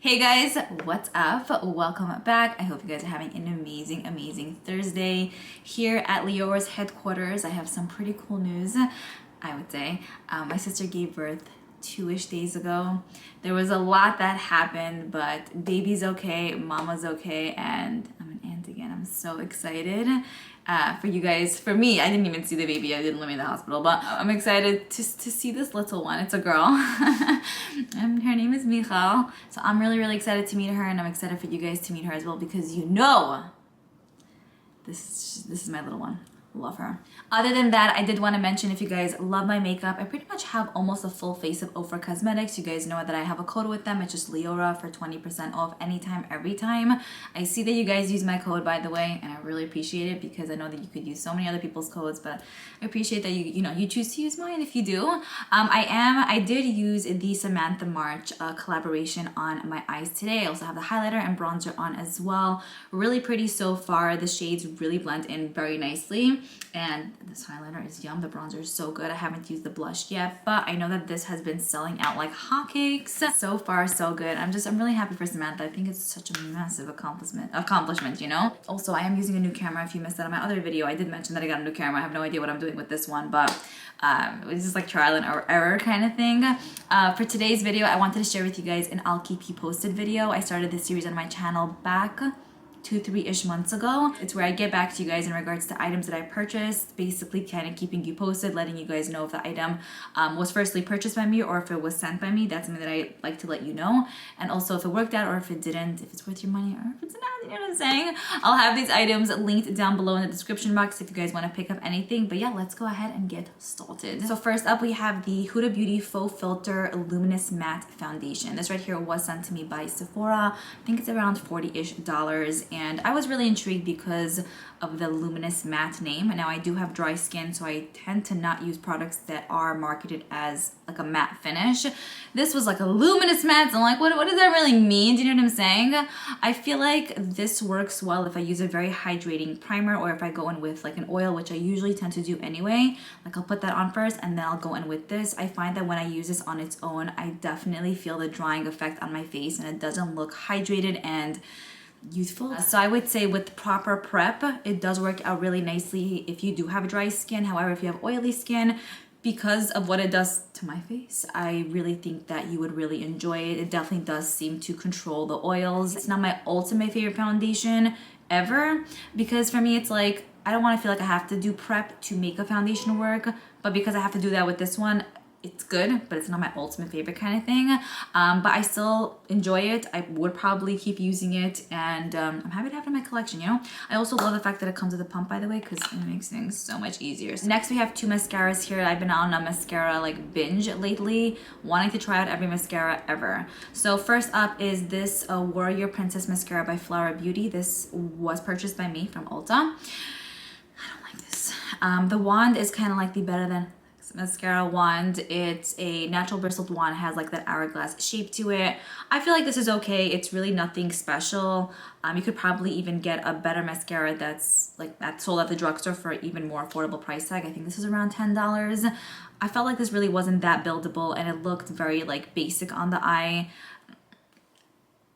Hey guys, what's up? Welcome back. I hope you guys are having an amazing Thursday. Here at Liora's headquarters, I have some pretty cool news, I would say. My sister gave birth 2-ish days ago. There was a lot that happened, but baby's okay, mama's okay, and I'm an aunt again. I'm so excited. For you guys, for me, I didn't even see the baby. I didn't live in the hospital, but I'm excited to see this little one. It's a girl. And her name is Michal. So I'm really excited to meet her, and I'm excited for you guys to meet her as well because you know this is my little one. Love her. Other than that, I did want to mention, if you guys love my makeup, I pretty much have almost a full face of Ofra Cosmetics. You guys know that I have a code with them. It's just Liora for 20% off anytime, every time. I see that you guys use my code, by the way, and I really appreciate it because I know that you could use so many other people's codes, but I appreciate that you choose to use mine if you do. I did use the Samantha March collaboration on my eyes today. I also have the highlighter and bronzer on as well. Really pretty so far. The shades really blend in very nicely. And this highlighter is yum. The bronzer is so good. I haven't used the blush yet, but I know that this has been selling out like hotcakes. So far, so good. I'm really happy for Samantha. I think it's such a massive accomplishment, you know? Also, I am using a new camera. If you missed that in my other video, I did mention that I got a new camera. I have no idea what I'm doing with this one, but it's just like trial and error kind of thing. For today's video, I wanted to share with you guys an I'll keep you posted video. I started this series on my channel back 2-3-ish months ago. It's where I get back to you guys in regards to items that I purchased, basically kind of keeping you posted, letting you guys know if the item was firstly purchased by me or if it was sent by me. That's something that I like to let you know. And also if it worked out or if it didn't, if it's worth your money or if it's not, you know what I'm saying? I'll have these items linked down below in the description box if you guys want to pick up anything. But yeah, let's go ahead and get started. So first up, we have the Huda Beauty Faux Filter Luminous Matte Foundation. This right here was sent to me by Sephora. I think it's around $40-ish. And I was really intrigued because of the luminous matte name. And now I do have dry skin, so I tend to not use products that are marketed as like a matte finish. This was like a luminous matte, so I'm like, what does that really mean? Do you know what I'm saying? I feel like this works well if I use a very hydrating primer or if I go in with like an oil, which I usually tend to do anyway. Like I'll put that on first and then I'll go in with this. I find that when I use this on its own, I definitely feel the drying effect on my face and it doesn't look hydrated and youthful. So I would say with proper prep, it does work out really nicely if you do have dry skin. However, if you have oily skin, because of what it does to my face, I really think that you would really enjoy it. It definitely does seem to control the oils. It's not my ultimate favorite foundation ever because for me, it's like, I don't want to feel like I have to do prep to make a foundation work, but because I have to do that with this one, it's good, but it's not my ultimate favorite kind of thing. But I still enjoy it. I would probably keep using it, and I'm happy to have it in my collection, you know? I also love the fact that it comes with a pump, by the way, because it makes things so much easier. So next, we have 2 mascaras here. I've been on a mascara like binge lately, wanting to try out every mascara ever. So first up is this Warrior Princess Mascara by Liora Beauty. This was purchased by me from Ulta. I don't like this. The wand is kind of like the Better Than mascara wand. It's a natural bristled wand. It has like that hourglass shape to it. I feel like this is okay. It's really nothing special. You could probably even get a better mascara that's sold at the drugstore for an even more affordable price tag. I think this is around $10. I felt like this really wasn't that buildable and it looked very like basic on the eye.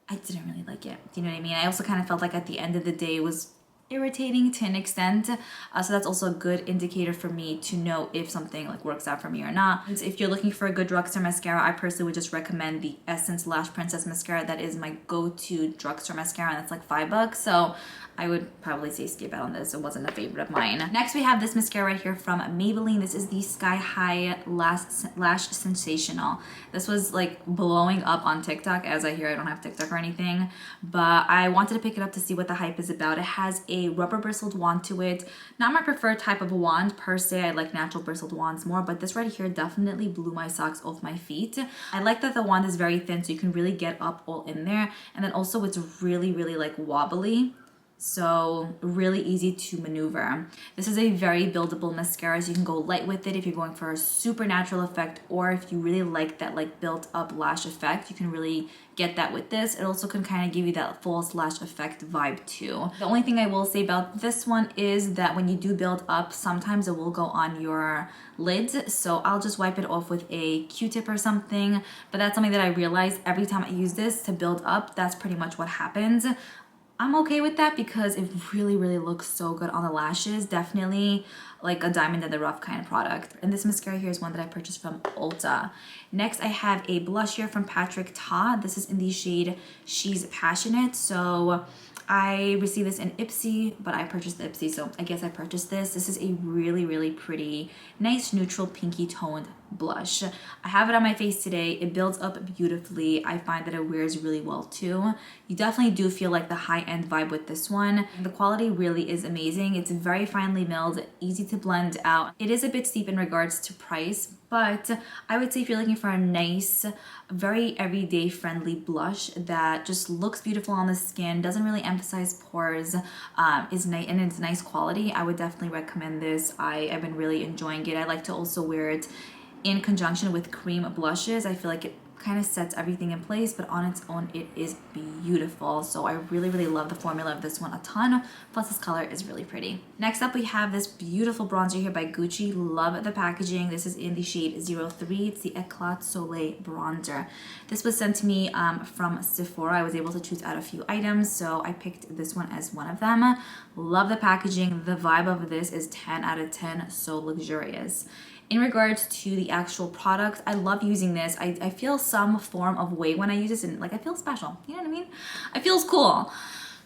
I didn't really like it. Do you know what I mean? I also kind of felt like at the end of the day it was irritating to an extent, so that's also a good indicator for me to know if something like works out for me or not. And if you're looking for a good drugstore mascara, I personally would just recommend the Essence Lash Princess mascara. That is my go-to drugstore mascara, and that's like $5, so I would probably say skip out on this. It wasn't a favorite of mine. Next, we have this mascara right here from Maybelline. This is the Sky High Lash Sensational. This was like blowing up on TikTok. As I hear, I don't have TikTok or anything, but I wanted to pick it up to see what the hype is about. It has a rubber bristled wand to it. Not my preferred type of wand per se. I like natural bristled wands more, but this right here definitely blew my socks off my feet. I like that the wand is very thin, so you can really get up all in there. And then also it's really like wobbly. So really easy to maneuver. This is a very buildable mascara, so you can go light with it if you're going for a super natural effect, or if you really like that like built up lash effect, you can really get that with this. It also can kind of give you that false lash effect vibe too. The only thing I will say about this one is that when you do build up, sometimes it will go on your lids, so I'll just wipe it off with a Q-tip or something. But that's something that I realized every time I use this to build up, that's pretty much what happens. I'm okay with that because it really, really looks so good on the lashes. Definitely like a diamond in the rough kind of product. And this mascara here is one that I purchased from Ulta. Next, I have a blush here from Patrick Ta. This is in the shade She's Passionate. So I received this in Ipsy, but I purchased the Ipsy, so I guess I purchased this. This is a really, really pretty, nice, neutral, pinky toned blush. I have it on my face today. It builds up beautifully. I find that it wears really well too. You definitely do feel like the high-end vibe with this one. The quality really is amazing. It's very finely milled, easy to blend out. It is a bit steep in regards to price, but I would say if you're looking for a nice, very everyday friendly blush that just looks beautiful on the skin, doesn't really emphasize pores, is nice, and it's nice quality, I would definitely recommend this. I've been really enjoying it. I like to also wear it in conjunction with cream blushes. I feel like it kind of sets everything in place, but on its own it is beautiful. So I really, really love the formula of this one a ton, plus this color is really pretty. Next up, we have this beautiful bronzer here by Gucci. Love the packaging. This is in the shade 03. It's the Eclat Soleil bronzer. This was sent to me from Sephora. I was able to choose out a few items, so I picked this one as one of them. Love the packaging. The vibe of this is 10 out of 10, so luxurious. In regards to the actual product, I love using this. I feel some form of way when I use this, and like I feel special. You know what I mean? I feels cool.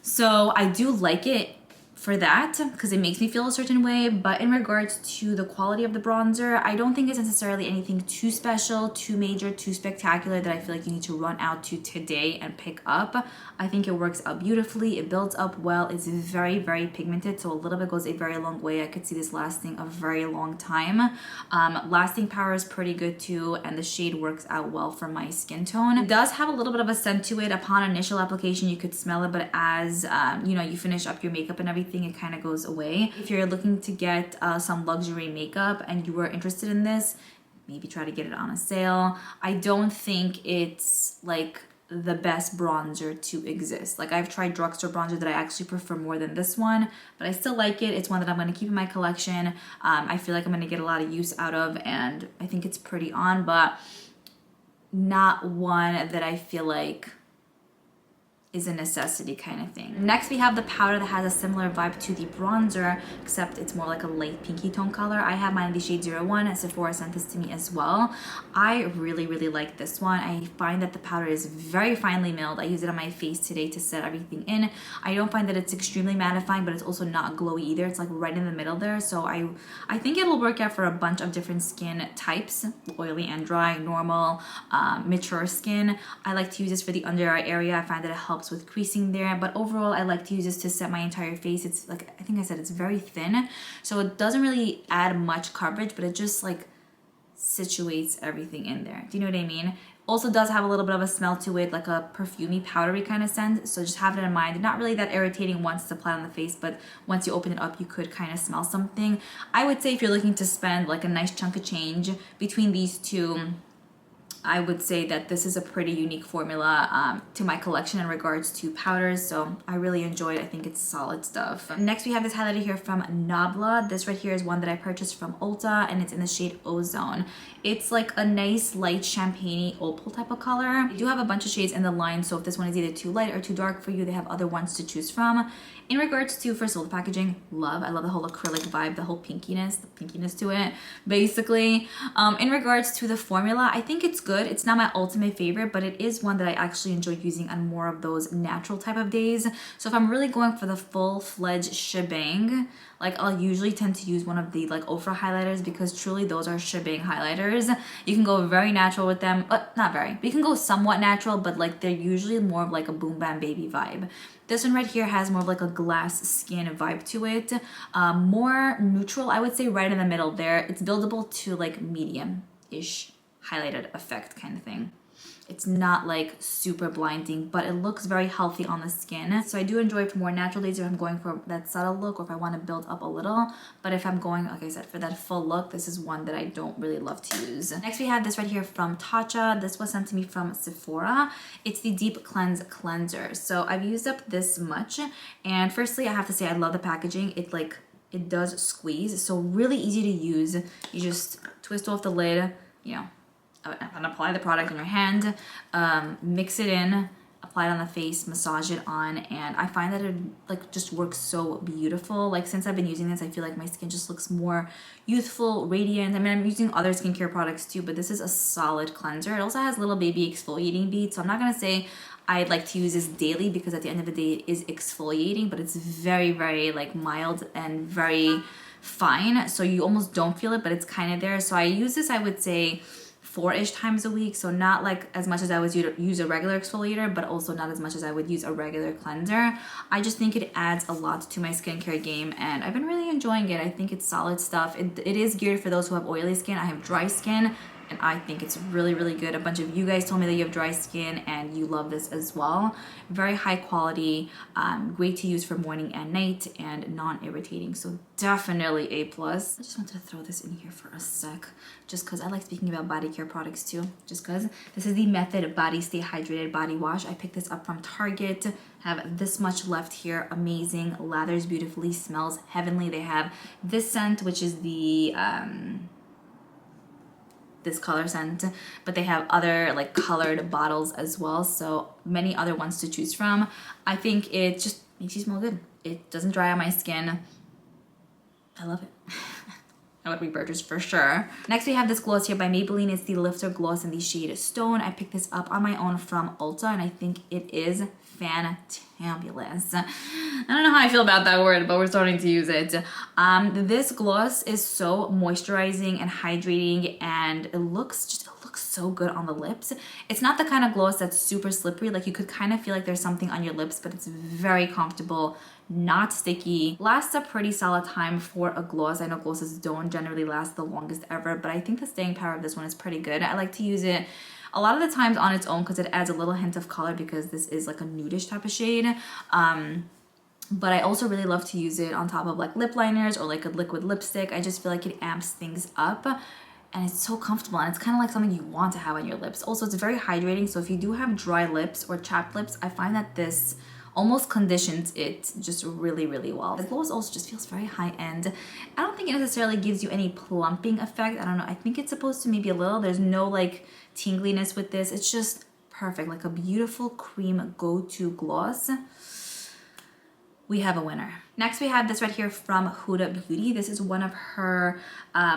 So I do like it for that because it makes me feel a certain way. But in regards to the quality of the bronzer, I don't think it's necessarily anything too special, too major, too spectacular that I feel like you need to run out to today and pick up. I think it works out beautifully. It builds up well. It's very, very pigmented, so a little bit goes a very long way. I could see this lasting a very long time. Lasting power is pretty good too, and the shade works out well for my skin tone. It does have a little bit of a scent to it. Upon initial application, you could smell it, but as you know, you finish up your makeup and everything, it kind of goes away. If you're looking to get some luxury makeup and you were interested in this, maybe try to get it on a sale. I don't think it's like the best bronzer to exist. Like I've tried drugstore bronzer that I actually prefer more than this one, but I still like it. It's one that I'm going to keep in my collection. I feel like I'm going to get a lot of use out of, and I think it's pretty on, but not one that I feel like is a necessity kind of thing. Next, we have the powder that has a similar vibe to the bronzer, except it's more like a light pinky tone color. I have mine in the shade 01, and Sephora sent this to me as well. I really, really like this one. I find that the powder is very finely milled. I use it on my face today to set everything in. I don't find that it's extremely mattifying, but it's also not glowy either. It's like right in the middle there. So I think it'll work out for a bunch of different skin types, oily and dry, normal, mature skin. I like to use this for the under eye area. I find that it helps with creasing there, but overall I like to use this to set my entire face. It's like, I think I said, it's very thin, so it doesn't really add much coverage, but it just like situates everything in there. Do you know what I mean? Also does have a little bit of a smell to it, like a perfumey, powdery kind of scent, so just have it in mind. Not really that irritating once it's applied on the face, but once you open it up, you could kind of smell something. I would say if you're looking to spend like a nice chunk of change between these two, I would say that this is a pretty unique formula to my collection in regards to powders, so I really enjoy it. I think it's solid stuff. Next, we have this highlighter here from Nabla. This right here is one that I purchased from Ulta, and it's in the shade Ozone. It's like a nice light champagne opal type of color. They do have a bunch of shades in the line, so if this one is either too light or too dark for you, they have other ones to choose from. In regards to, first of all, the packaging, I love the whole acrylic vibe, the whole pinkiness to it, basically. In regards to the formula, I think it's good. It's not my ultimate favorite, but it is one that I actually enjoy using on more of those natural type of days. So if I'm really going for the full-fledged shebang, like I'll usually tend to use one of the like Ofra highlighters, because truly those are shebang highlighters. You can go very natural with them, not very, but you can go somewhat natural, but like they're usually more of like a boom bam baby vibe. This one right here has more of like a glass skin vibe to it. More neutral, I would say, right in the middle there. It's buildable to like medium-ish highlighted effect kind of thing. It's not like super blinding, but it looks very healthy on the skin. So I do enjoy it for more natural days if I'm going for that subtle look or if I want to build up a little. But if I'm going, like I said, for that full look, this is one that I don't really love to use. Next we have this right here from Tatcha. This was sent to me from Sephora. It's the Deep Cleanse Cleanser. So I've used up this much. And firstly, I have to say I love the packaging. It does squeeze. So really easy to use. You just twist off the lid, you know, and apply the product on your hand, mix it in, apply it on the face, massage it on, and I find that it like just works so beautiful. Like since I've been using this, I feel like my skin just looks more youthful, radiant. I mean, I'm using other skincare products too, but this is a solid cleanser. It also has little baby exfoliating beads, so I'm not gonna say I'd like to use this daily because at the end of the day it is exfoliating, but it's very, very like mild and very fine, so you almost don't feel it, but it's kind of there. So I use this, I would say, 4-ish times a week, so not like as much as I would use a regular exfoliator, but also not as much as I would use a regular cleanser. I just think it adds a lot to my skincare game, and I've been really enjoying it. I think it's solid stuff. It is geared for those who have oily skin. I have dry skin, and I think it's really, really good. A bunch of you guys told me that you have dry skin and you love this as well. Very high quality, great to use for morning and night, and non-irritating, so definitely A+. I just wanted to throw this in here for a sec, just because I like speaking about body care products too, just because. This is the Method Body Stay Hydrated Body Wash. I picked this up from Target. Have this much left here. Amazing, lathers beautifully, smells heavenly. They have this scent, which is the this color scent, but they have other like colored bottles as well, so many other ones to choose from. I think it just makes you smell good. It doesn't dry on my skin. I love it. I would repurchase for sure. Next we have this gloss here by Maybelline. It's the Lifter Gloss in the shade Stone. I picked this up on my own from Ulta, and I think it is fantabulous. I don't know how I feel about that word, but we're starting to use it. This gloss is so moisturizing and hydrating, and it looks so good on the lips. It's not the kind of gloss that's super slippery. Like you could kind of feel like there's something on your lips, but it's very comfortable, not sticky, lasts a pretty solid time for a gloss. I know glosses don't generally last the longest ever, but I think the staying power of this one is pretty good. I like to use it a lot of the times on its own because it adds a little hint of color, because this is like a nudish type of shade. But I also really love to use it on top of like lip liners or like a liquid lipstick. I just feel like it amps things up, and it's so comfortable, and it's kind of like something you want to have on your lips. Also, it's very hydrating, so if you do have dry lips or chapped lips, I find that this almost conditions it just really, really well. The gloss also just feels very high-end. I don't think it necessarily gives you any plumping effect. I don't know. I think it's supposed to maybe a little. There's no like tingliness with this. It's just perfect, like a beautiful cream go-to gloss. We have a winner. Next we have this right here from Huda Beauty. This is one of her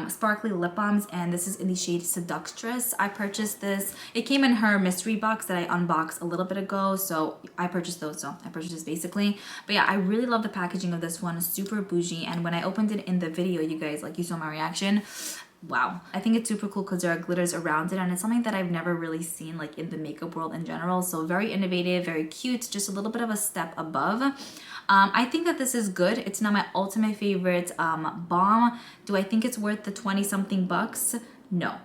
sparkly lip balms, and this is in the shade Seductress. I purchased this. It came in her mystery box that I unboxed a little bit ago, so I purchased those. So I purchased this basically. But yeah, I really love the packaging of this one. It's super bougie, and when I opened it in the video, you guys, like you saw my reaction. Wow. I think it's super cool because there are glitters around it, and it's something that I've never really seen like in the makeup world in general. So very innovative, very cute, just a little bit of a step above. I think that this is good. It's not my ultimate favorite balm. Do I think it's worth the 20-something bucks? No.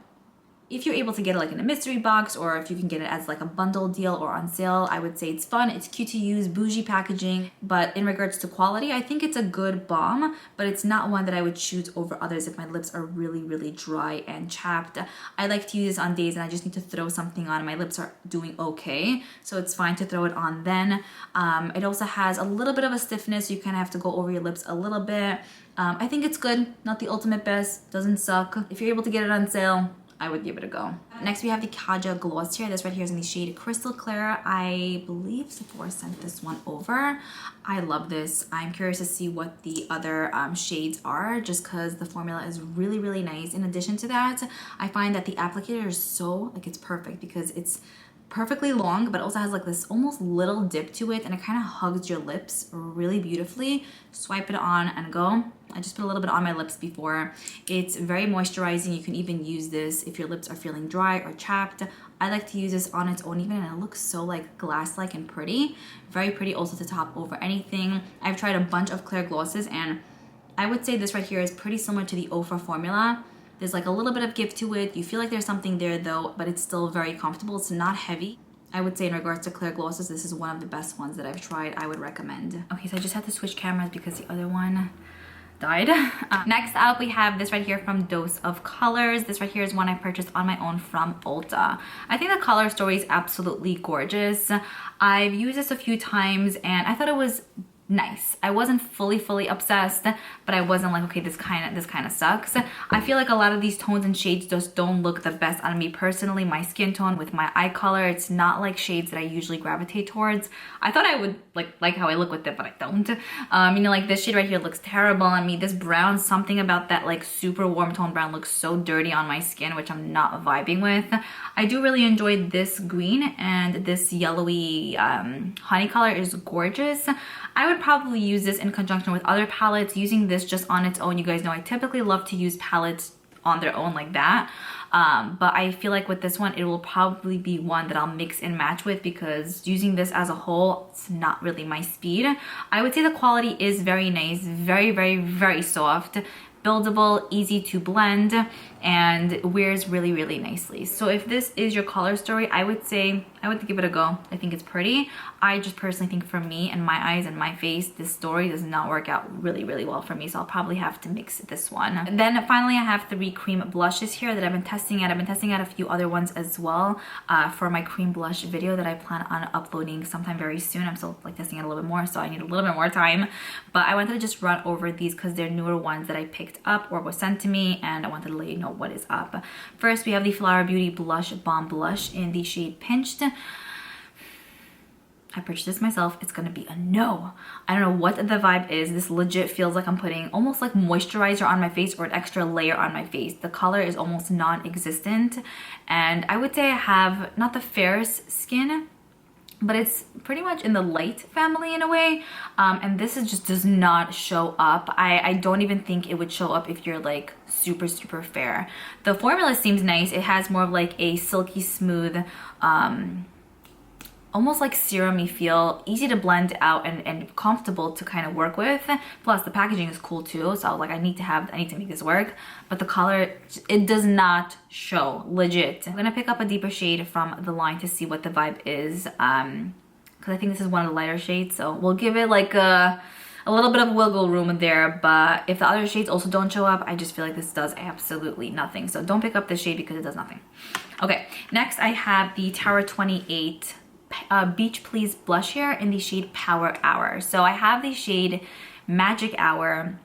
If you're able to get it like in a mystery box, or if you can get it as like a bundle deal or on sale, I would say it's fun, it's cute to use, bougie packaging. But in regards to quality, I think it's a good balm, but it's not one that I would choose over others if my lips are really, really dry and chapped. I like to use this on days and I just need to throw something on and my lips are doing okay, so it's fine to throw it on then. It also has a little bit of a stiffness, so you kind of have to go over your lips a little bit. I think it's good, not the ultimate best, doesn't suck. If you're able to get it on sale, I would give it a go. Next we have the Kaja gloss here. This right here is in the shade Crystal Clear. I believe Sephora sent this one over. I love this. I'm curious to see what the other shades are, just because the formula is really, really nice. In addition to that, I find that the applicator is so, like, it's perfect because it's perfectly long, but also has like this almost little dip to it, and it kind of hugs your lips really beautifully. Swipe it on and go. I just put a little bit on my lips before. It's very moisturizing. You can even use this if your lips are feeling dry or chapped. I like to use this on its own even, and it looks so like glass-like and pretty. Very pretty also to top over anything. I've tried a bunch of clear glosses, and I would say this right here is pretty similar to the Ofra formula. There's like a little bit of give to it. You feel like there's something there though, but it's still very comfortable. It's not heavy. I would say in regards to clear glosses, this is one of the best ones that I've tried. I would recommend. Okay, so I just had to switch cameras because the other one died. Next up, we have this right here from Dose of Colors. This right here is one I purchased on my own from Ulta. I think the color story is absolutely gorgeous. I've used this a few times and I thought it was nice. I wasn't fully obsessed, but I wasn't like, okay, this kind of sucks. I feel like a lot of these tones and shades just don't look the best on me personally. My skin tone with my eye color, it's not like shades that I usually gravitate towards. I thought I would like how I look with it, but I don't. You know, like this shade right here looks terrible on me. This brown, something about that like super warm tone brown looks so dirty on my skin, which I'm not vibing with. I do really enjoy this green, and this yellowy honey color is gorgeous. I would probably use this in conjunction with other palettes. Using this just on its own, you guys know I typically love to use palettes on their own like that. But I feel like with this one, it will probably be one that I'll mix and match with, because using this as a whole, it's not really my speed. I would say the quality is very nice, very soft, buildable, easy to blend, and wears really nicely. So if this is your color story, I would say I would give it a go. I think it's pretty. I just personally think for me and my eyes and my face, this story does not work out really well for me, so I'll probably have to mix this one. And then finally, I have 3 cream blushes here that I've been testing out. I've been testing out a few other ones as well for my cream blush video that I plan on uploading sometime very soon. I'm still like testing it a little bit more, so I need a little bit more time, but I wanted to just run over these because they're newer ones that I picked up or was sent to me, and I wanted to let you know what is up. First, we have the Flower Beauty Blush Balm Blush in the shade Pinched. I purchased this myself. It's gonna be a no. I don't know what the vibe is. This legit feels like I'm putting almost like moisturizer on my face or an extra layer on my face. The color is almost non-existent, and I would say I have not the fairest skin, but it's pretty much in the light family in a way, and this is just does not show up. I don't even think it would show up if you're like super fair. The formula seems nice. It has more of like a silky smooth, almost like serum-y feel, easy to blend out and comfortable to kind of work with. Plus the packaging is cool too, so I was like, I need to make this work. But the color, it does not show, legit. I'm gonna pick up a deeper shade from the line to see what the vibe is, because I think this is one of the lighter shades, so we'll give it like a little bit of wiggle room there. But if the other shades also don't show up, I just feel like this does absolutely nothing. So don't pick up this shade because it does nothing. Okay, next I have the Tower 28 Beach Please blush here in the shade Power Hour. So I have the shade Magic Hour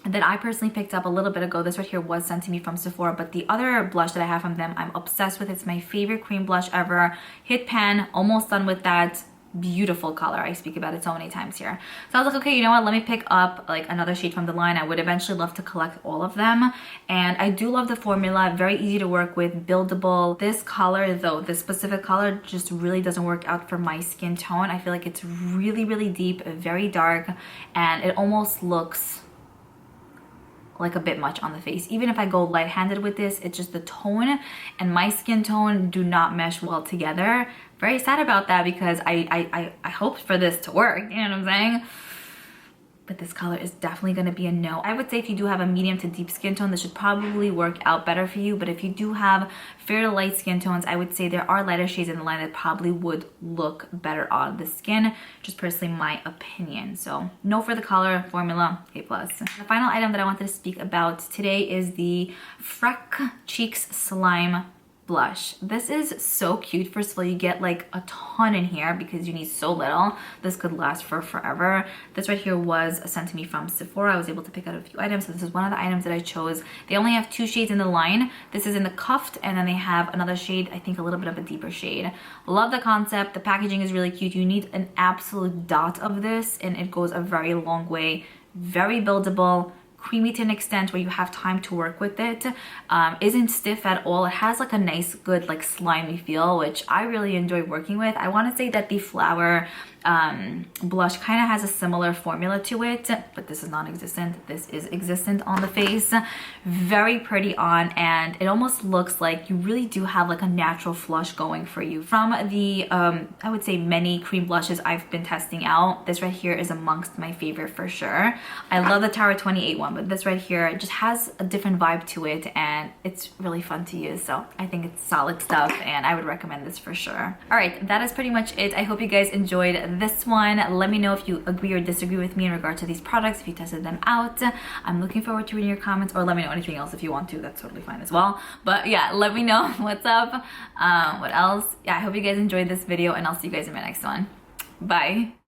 that I personally picked up a little bit ago. This right here was sent to me from Sephora, but the other blush that I have from them, I'm obsessed with. It's my favorite cream blush ever. Hit pan, almost done with that. Beautiful color. I speak about it so many times here. So I was like, okay, you know what, let me pick up like another shade from the line. I would eventually love to collect all of them, and I do love the formula. Very easy to work with, buildable. This color though, this specific color just really doesn't work out for my skin tone. I feel like it's really deep, very dark, and it almost looks like a bit much on the face. Even if I go light-handed with this, it's just the tone and my skin tone do not mesh well together. Very sad about that, because I hoped for this to work, you know what I'm saying? But this color is definitely going to be a no. I would say if you do have a medium to deep skin tone, this should probably work out better for you. But if you do have fair to light skin tones, I would say there are lighter shades in the line that probably would look better on the skin. Just personally my opinion. So no for the color, formula, A+. The final item that I wanted to speak about today is the Freck Cheeks Slime blush. This is so cute. First of all, you get like a ton in here because you need so little. This could last for forever. This right here was sent to me from Sephora. I was able to pick out a few items, so this is one of the items that I chose. They only have 2 shades in the line. This is in the cuffed, and then they have another shade, I think a little bit of a deeper shade. Love the concept. The packaging is really cute. You need an absolute dot of this and it goes a very long way. Very buildable, creamy to an extent where you have time to work with it. Isn't stiff at all. It has like a nice good like slimy feel, which I really enjoy working with. I want to say that the flower blush kind of has a similar formula to it, but this is non-existent. This is existent on the face. Very pretty on, and it almost looks like you really do have like a natural flush going for you. From the, I would say many cream blushes I've been testing out, this right here is amongst my favorite for sure. I love the Tower 28 one, but this right here just has a different vibe to it, and it's really fun to use. So I think it's solid stuff, and I would recommend this for sure. All right, that is pretty much it. I hope you guys enjoyed this one. Let me know if you agree or disagree with me in regard to these products, if you tested them out. I'm looking forward to reading your comments, or let me know anything else if you want to. That's totally fine as well. But yeah, let me know what's up. What else? Yeah, I hope you guys enjoyed this video, and I'll see you guys in my next one. Bye.